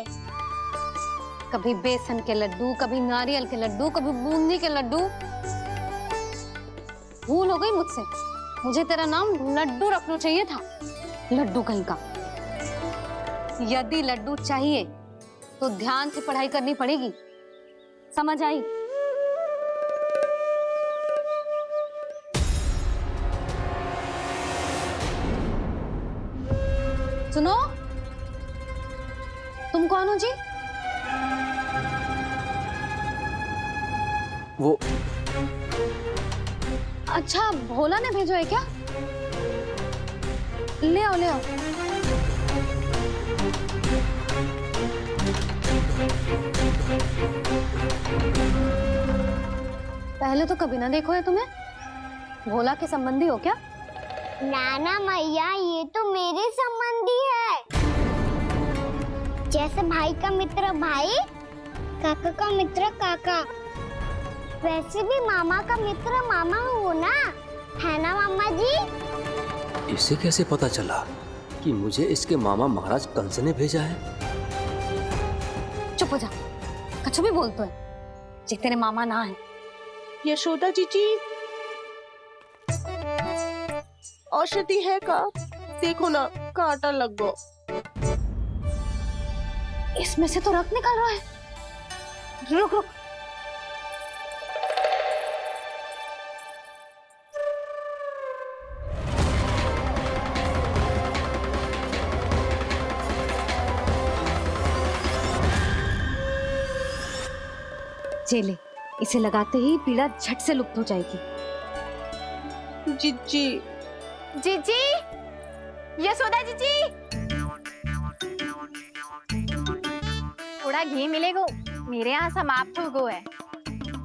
कभी बेसन के लड्डू, कभी नारियल के लड्डू, कभी बूंदी के लड्डू। भूल हो गई मुझसे, मुझे तेरा नाम लड्डू रखना चाहिए था। लड्डू कहीं का। यदि लड्डू चाहिए तो ध्यान से पढ़ाई करनी पड़ेगी, समझ आई? सुनो, तुम कौन हो जी? वो अच्छा, भोला ने भेजो है क्या? ले आओ ले आओ। पहले तो कभी ना देखो है तुम्हें। भोला के संबंधी हो क्या? नाना मैया, ये तो मेरे संबंधी है। जैसे भाई का मित्र भाई, काका का मित्र काका, वैसे भी मामा का मित्र मामा हो ना, है ना मामा जी? इसे कैसे पता चला कि मुझे इसके मामा महाराज कंस ने भेजा है? चुप हो जा, कछु भी बोलते है जे तेरे मामा ना है। यशोदा जीजी, औषधि है का? देखो ना, कांटा लग गो। इसमें से तो रक्त निकल रहा है। रुक रुक। चले, इसे लगाते ही पीड़ा झट से लुप्त हो जाएगी। जीजी, जीजी, यशोदा जीजी, थोड़ा घी मिलेगा? मेरे यहाँ समाप्त हो गो है।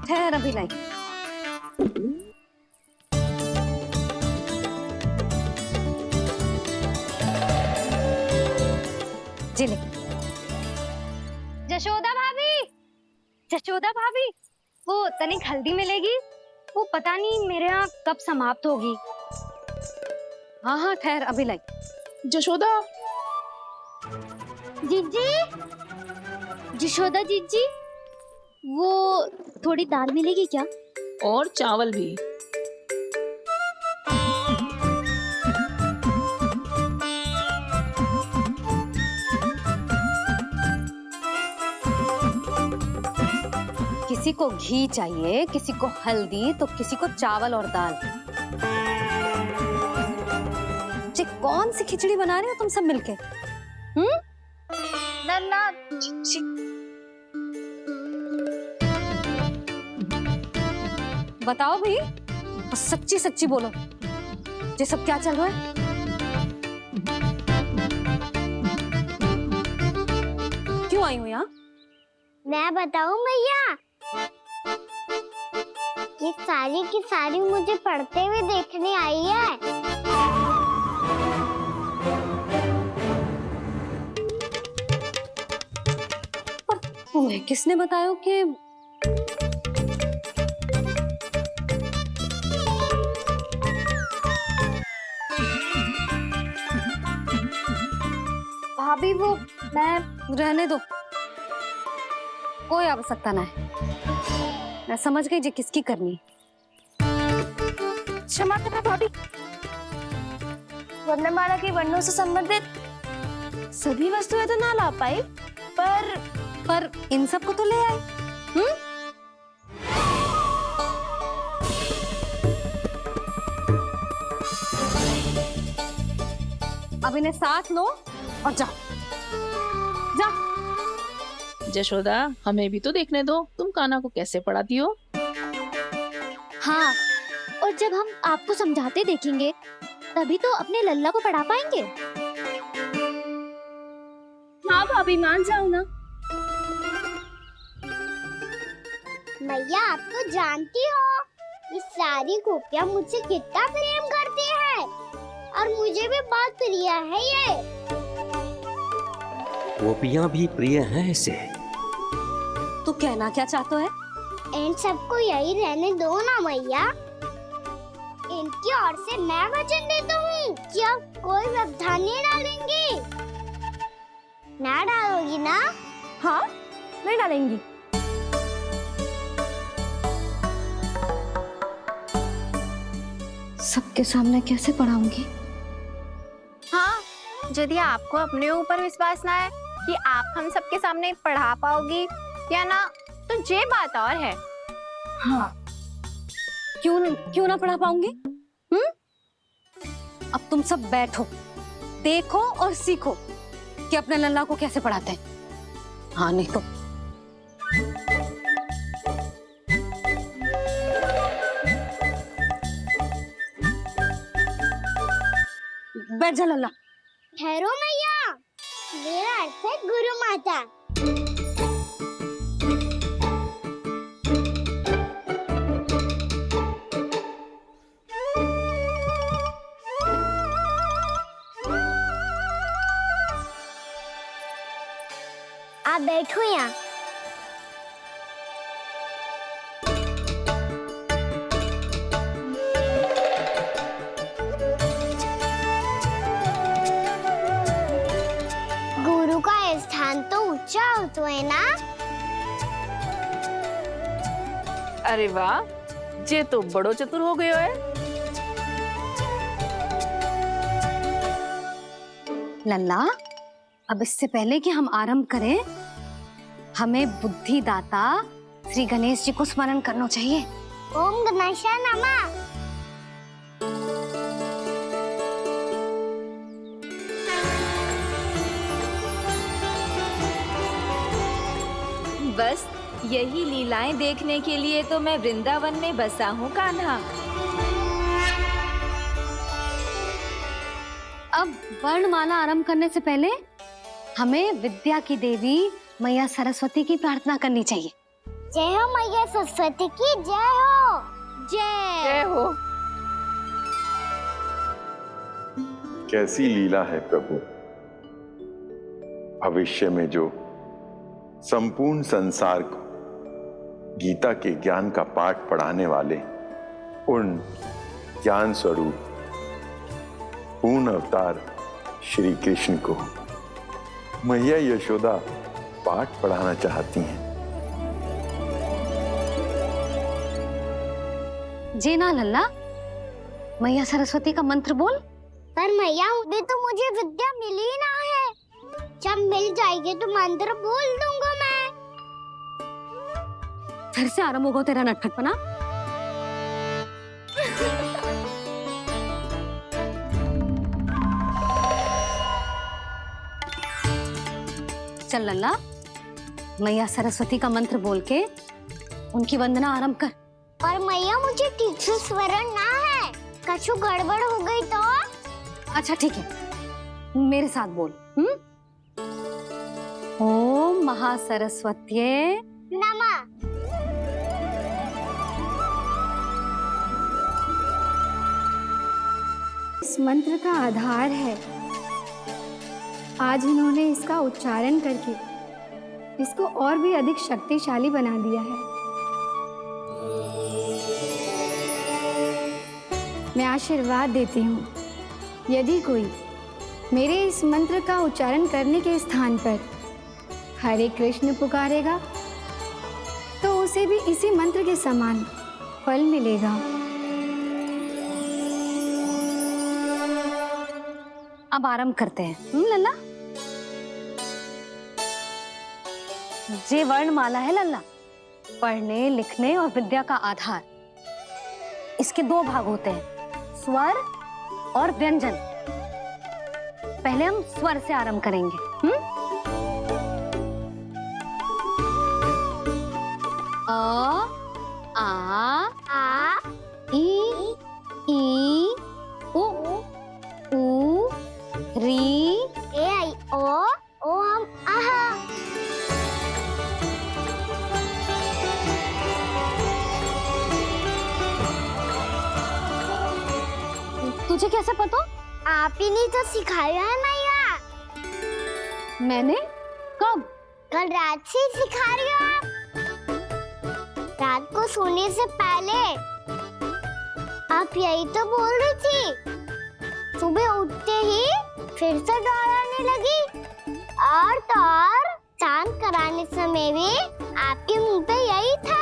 ठहर अभी लाई। चले। जशोदा भाभी, जशोदा भाभी, वो तनिक हल्दी मिलेगी? वो पता नहीं मेरे यहाँ कब समाप्त होगी। हाँ हाँ ठहर अभी लाई। जशोदा, जीजी, जशोदा जीजी, वो थोड़ी दाल मिलेगी क्या? और चावल भी। किसी को घी चाहिए, किसी को हल्दी, तो किसी को चावल और दाल। ये कौन सी खिचड़ी बना रहे हो तुम सब मिलके? नन्ना, बताओ भाई, और सच्ची सच्ची बोलो, ये सब क्या चल रहा है? क्यों आई हूँ यहाँ? मैं बताऊं भैया, ये सारी की सारी मुझे पढ़ते हुए देखने आई है। तुम्हें किसने बताया कि भाभी वो मैं रहने दो, कोई आवश्यकता ना है। मैं समझ गई जी किसकी करनी। क्षमा करना भाभी, वर्णमाला के वर्णों से संबंधित सभी वस्तुएं तो ना ला पाई, पर इन सब को तो ले आए। अब इन्हें साथ लो और जाओ। जा। जशोदा, हमें भी तो देखने दो, तुम कान्हा को कैसे पढ़ाती हो। हाँ, और जब हम आपको समझाते देखेंगे तभी तो अपने लल्ला को पढ़ा पाएंगे। हाँ भाभी, मान जाओ ना। मैया, आप तो जानती हो ये सारी गोपियां मुझसे कितना प्रेम करती हैं, और मुझे भी बहुत प्रिय है ये। गोपियां भी प्रिय हैं इसे। तू कहना क्या चाहता है? इन सबको यही रहने दो ना मैया। इनकी ओर से मैं वचन देता हूँ कि अब कोई व्यवधान नहीं डालेंगी। ना डालोगी ना? हाँ, नहीं डालेंगी। सबके सामने कैसे पढ़ाऊंगी? हाँ, यदि आपको अपने ऊपर विश्वास ना है कि आप हम सबके सामने पढ़ा पाओगी या ना, तो ये बात और है। हाँ, क्यों ना पढ़ा पाऊंगी? अब तुम सब बैठो देखो और सीखो कि अपने लल्ला को कैसे पढ़ाते हैं। हाँ नहीं तो बैठ जा लल्ला। ठहरो मैया, मेरा अर्थ है गुरु माता। आप बैठो यहाँ। गुरु का स्थान तो ऊंचा होता है ना। अरे वाह, जे तो बड़ो चतुर हो गयो है। लल्ला, अब इससे पहले कि हम आरंभ करें, हमें बुद्धिदाता श्री गणेश जी को स्मरण करना चाहिए। ओम गणेशाय नमः। बस यही लीलाएं देखने के लिए तो मैं वृंदावन में बसा हूँ कान्हा। अब वर्णमाला आरंभ करने से पहले हमें विद्या की देवी मैया सरस्वती की प्रार्थना करनी चाहिए। जय हो मैया सरस्वती की जय हो। जय हो। कैसी लीला है प्रभु। भविष्य में जो संपूर्ण संसार को गीता के ज्ञान का पाठ पढ़ाने वाले उन ज्ञान स्वरूप पूर्ण अवतार श्री कृष्ण को मैया यशोदा पाठ पढ़ाना चाहती हैं। जी ना लल्ला, मैया सरस्वती का मंत्र बोल। पर मैया अभी तो मुझे विद्या मिली ना है। जब मिल जाएगी तो मंत्र बोल दूंगा मैं। फिर से आरंभ होगा तेरा नटखटपना। चल लल्ला, मैया सरस्वती का मंत्र बोल के उनकी वंदना आरंभ कर। पर मैया मुझे ठीक से स्मरण ना है, कछु गड़बड़ हो गई तो? अच्छा ठीक है, मेरे साथ बोल। ओम महासरस्वत्ये नमः। इस मंत्र का आधार है। आज इन्होंने इसका उच्चारण करके इसको और भी अधिक शक्तिशाली बना दिया है। मैं आशीर्वाद देती हूँ, यदि कोई मेरे इस मंत्र का उच्चारण करने के स्थान पर हरे कृष्ण पुकारेगा तो उसे भी इसी मंत्र के समान फल मिलेगा। अब आरंभ करते हैं। लल्ला, जे वर्णमाला है लल्ला, पढ़ने लिखने और विद्या का आधार। इसके दो भाग होते हैं, स्वर और व्यंजन। पहले हम स्वर से आरंभ करेंगे। अ, आ, ई, उ, री, ए आई ओ हम आहा। तुझे कैसे पता? आप ही ने तो सिखाया है मैया। मैंने? कब? कल रात से सिखा रही हो आप। रात को सोने से पहले आप यही तो बोल रही थी। सुबह उठते ही फिर से दोहराने लगी, और तो और चांद कराने समय भी आपके मुंह पे यही था।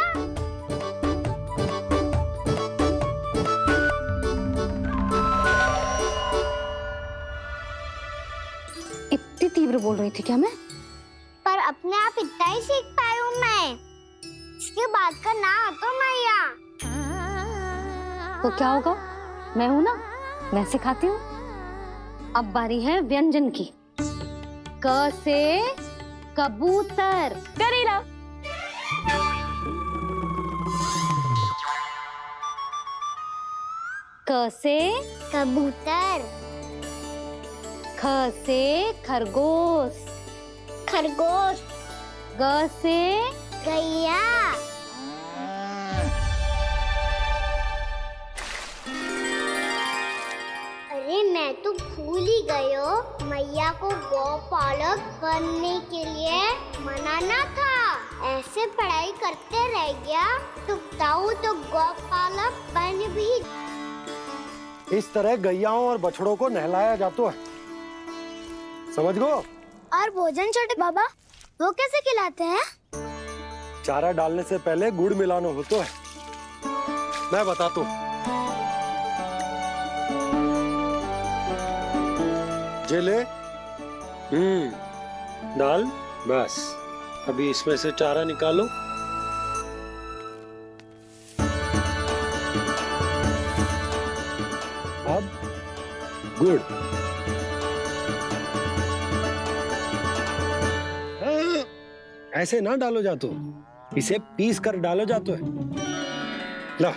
इतनी तीव्र बोल रही थी क्या मैं? पर अपने आप इतना ही सीख पाई हूँ मैं। इसके बाद का ना तो मैया। तो क्या होगा, मैं हूं ना, मैं सिखाती हूँ। अब बारी है व्यंजन की। क से कबूतर। करेला। क से कबूतर। ख से खरगोश। खरगोश। ग से गैया। अरे मैं तो भूल ही गई हूँ, मैया को गौपालक बनने के लिए मनाना था। ऐसे पढ़ाई करते रह गया तो ताऊ तो गौपालक बन भी। इस तरह गैयाओं और बछड़ों को नहलाया जाता है, समझ गो। और भोजन छोटे बाबा वो कैसे खिलाते हैं? चारा डालने से पहले गुड़ मिलाना होता है, मैं बताता हूँ। जेले डाल, बस अभी इसमें से चारा निकालो। अब गुड़। ऐसे ना डालो जातो, इसे पीस कर डालो जातो है। ला,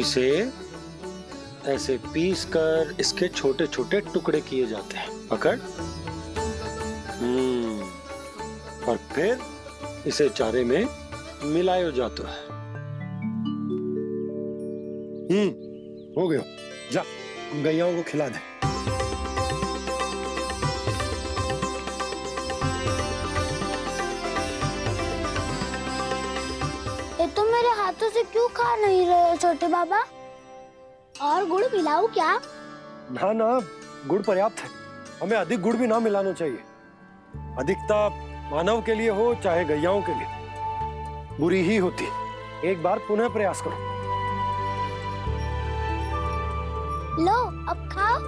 इसे ऐसे पीस कर इसके छोटे छोटे टुकड़े किए जाते हैं। पकड़। और फिर इसे चारे में मिलाया जाता है। हो गया, जा गैयाओं को खिला दे। ये तो मेरे हाथों से क्यों खा नहीं रहे हो छोटे बाबा? और गुड़ मिलाऊं क्या? ना ना, गुड़ पर्याप्त है, हमें अधिक गुड़ भी ना मिलाना चाहिए। अधिकता मानव के लिए हो चाहे गैयाओं के लिए बुरी ही होती। एक बार पुनः प्रयास करो। लो अब खाओ।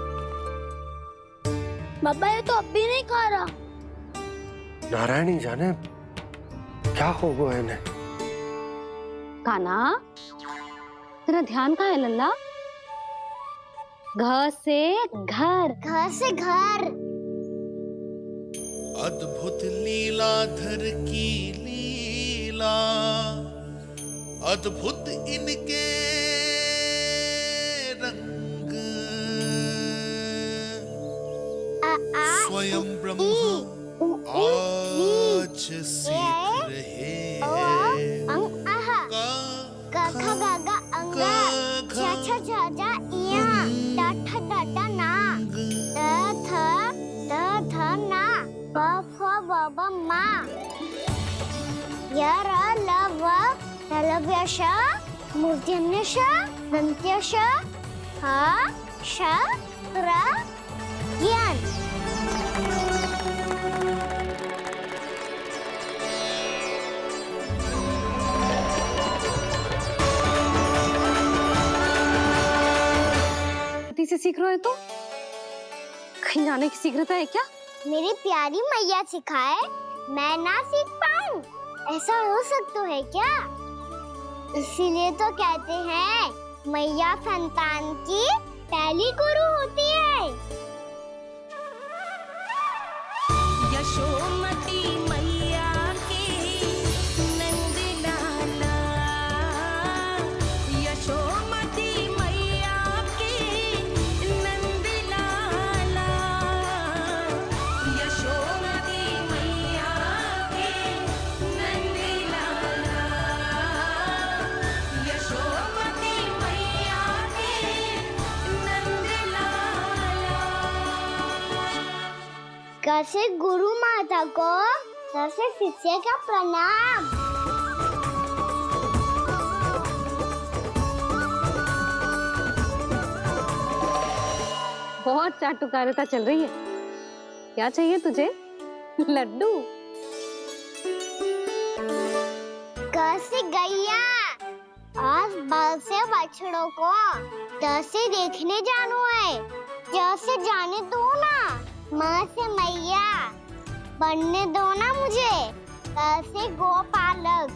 बाबा ये तो अब भी नहीं खा रहा। नारायणी जाने क्या हो गया इन्हें। काना, तेरा ध्यान कहाँ है लल्ला? घ से घर। घर से घर। अद्भुत लीलाधर की लीला, अद्भुत इनके रंग, स्वयं ब्रह्म आज सीख रहे हैं। क ख ग घ अंग, छ छ झ झ इया, ट ठ ड ड ना, द ध ना, ब फ ब ब मा, य र ल व लव्य श, मूर्धन्य श, दन्त्य श, ह श र ज्ञान। से सीख रहे हो तो कहीं जाने की शीघ्रता है क्या? मेरी प्यारी मैया सिखाए, मैं ना सीख पाऊं, ऐसा हो सकता है क्या? इसीलिए तो कहते हैं मैया संतान की पहली गुरु होती है। यशोमती मैया के नंद लाला, यशोमती मैया के नंद लाला, यशोमती मैया के नंद लाला, यशोमती मैया के नंद लाला। कैसे गुरु माता को, कैसे शिष्य का प्रणाम। बहुत चाटुकारिता चल रही है। क्या चाहिए तुझे? लड्डू। कैसे गैया और बल से बछड़ों को कैसे देखने जानो है, जैसे जाने दो ना, माँ से मैया बनने दो ना मुझे, कैसे गोपालक।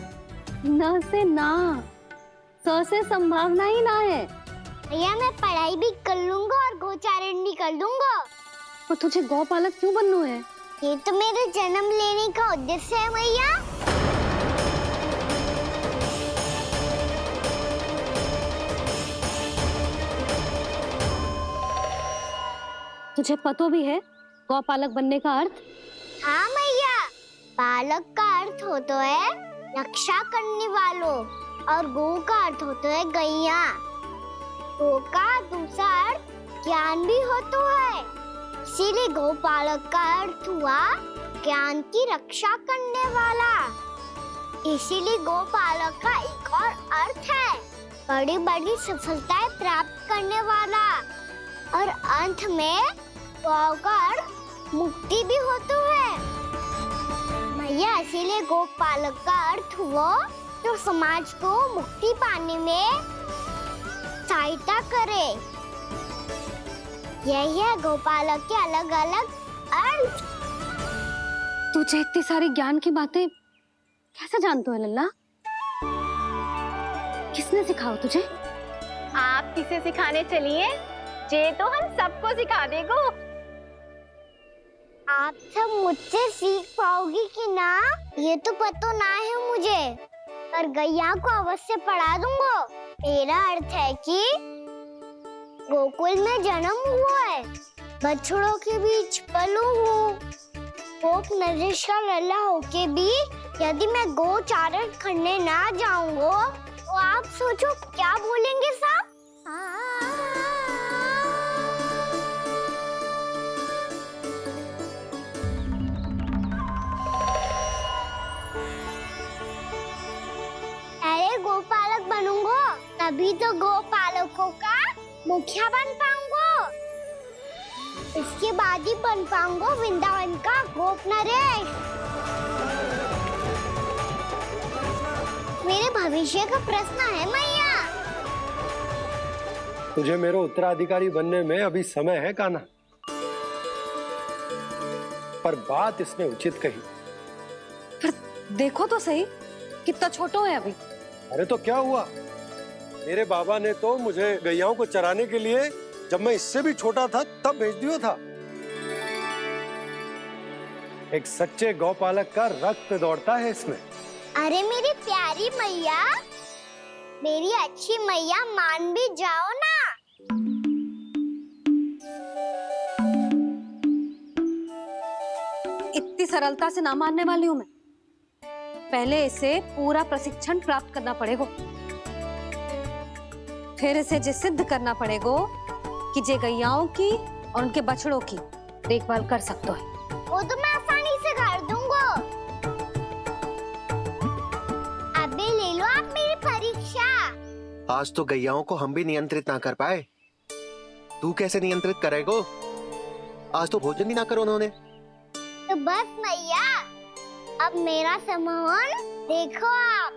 न से ना, स से संभावना ही ना है। भैया मैं पढ़ाई भी कर लूंगा और गोचारण भी कर दूंगा। और तुझे गौपालक क्यों बनना है? ये तो मेरे जन्म लेने का उद्देश्य है भैया। तुझे पतो भी है गौपालक बनने का अर्थ? हाँ भैया, पालक का अर्थ होता है रक्षा करने वालों और गौ का अर्थ होता है गैया। गौ का दूसरा अर्थ ज्ञान भी होता है, इसीलिए गौपालक का अर्थ हुआ ज्ञान की रक्षा करने वाला। इसीलिए गौपालक का एक और अर्थ है बड़ी बड़ी सफलताएं प्राप्त करने वाला, और अंत में गौ का अर्थ मुक्ति भी होता है। भैया इसीलिए गौपालक का अर्थ हुआ जो समाज को मुक्ति पाने में सहायता करे। यही है गौपालक के अलग अलग अर्थ। तुझे इतनी सारी ज्ञान की बातें कैसे जानते हो लल्ला? किसने सिखाओ तुझे? आप किसे सिखाने चलिए, जे तो हम सबको सिखा देगो। आप सब मुझसे सीख पाओगी कि ना ये तो पता ना है मुझे, पर गैया को अवश्य पढ़ा दूंगा। मेरा अर्थ है कि गोकुल में जन्म हुआ है, बछड़ों के बीच पलू हूँ, गोप नरेश का लल्ला होके भी यदि मैं गोचारण करने ना जाऊंगा तो आप सोचो क्या बोलेंगे साहब? अरे गोपालक बनूंगा तभी तो गोपालकों का मुखिया बन पाऊंगा, इसके बाद ही बन पाऊंगा वृंदावन का गोप नरेश। मेरे भविष्य का प्रश्न है मैया। तुझे मेरा उत्तराधिकारी बनने में अभी समय है कान्हा, पर बात इसने उचित कही। पर देखो तो सही कितना छोटो है अभी। अरे तो क्या हुआ, मेरे बाबा ने तो मुझे गैयाओं को चराने के लिए जब मैं इससे भी छोटा था तब भेज दिया था। एक सच्चे गौपालक का रक्त दौड़ता है इसमें। अरे मेरी प्यारी मैया, मेरी अच्छी मैया, मान भी जाओ ना। इतनी सरलता से ना मानने वाली हूँ मैं। पहले इसे पूरा प्रशिक्षण प्राप्त करना पड़ेगा, फिर इसे ये सिद्ध करना पड़ेगा कि जे गैयाओं की और उनके बछड़ों की देखभाल कर सकते है। वो तो मैं आसानी से कर दूंगा। अबे ले लो आप मेरी परीक्षा। आज तो गैयाओं को हम भी नियंत्रित ना कर पाए, तू कैसे नियंत्रित करेगो? आज तो भोजन ही ना करो उन्होंने। तो बस मैया, अब मेरा सम्मान देखो आप।